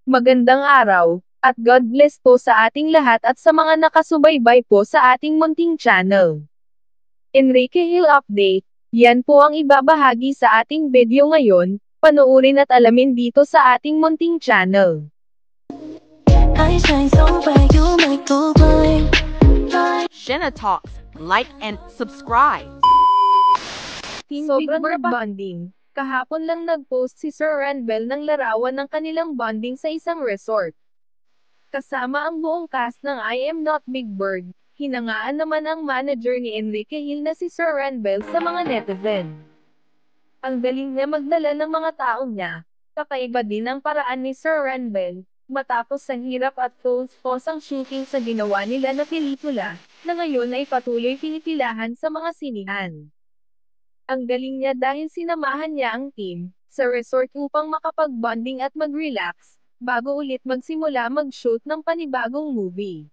Magandang araw, at God bless po sa ating lahat at sa mga nakasubaybay po sa ating munting channel. Enrique Hill Update, yan po ang ibabahagi sa ating video ngayon, panoorin at alamin dito sa ating munting channel. I shine so bright, you might go blind. Shenna Talks, like and subscribe. Sobrang bonding. Kahapon lang nag-post si Sir Ranbel ng larawan ng kanilang bonding sa isang resort. Kasama ang buong cast ng I Am Not Big Bird, hinangaan naman ang manager ni Enrique Hill na si Sir Ranbel sa mga netizen. Ang galing niya magdala ng mga tao niya. Kakaiba din ang paraan ni Sir Ranbel, matapos ang hirap at fosang shooting sa ginawa nila na pelikula, na ngayon ay patuloy pinipilahan sa mga sinihan. Ang galing niya dahil sinamahan niya ang team sa resort upang makapag-bonding at mag-relax, bago ulit magsimula mag-shoot ng panibagong movie.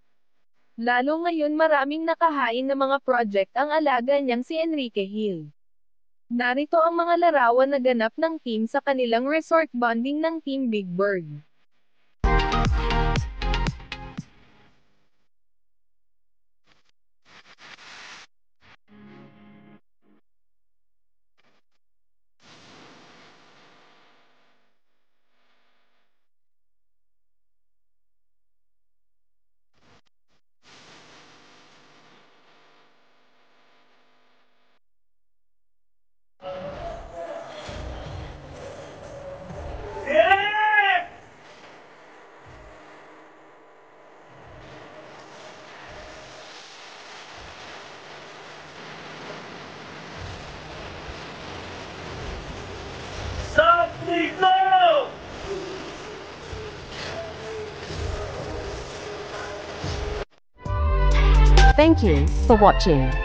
Lalo ngayon maraming nakahain na mga project ang alaga niyang si Enrique Hill. Narito ang mga larawan na ganap ng team sa kanilang resort bonding ng Team Big Bird. Thank you for watching.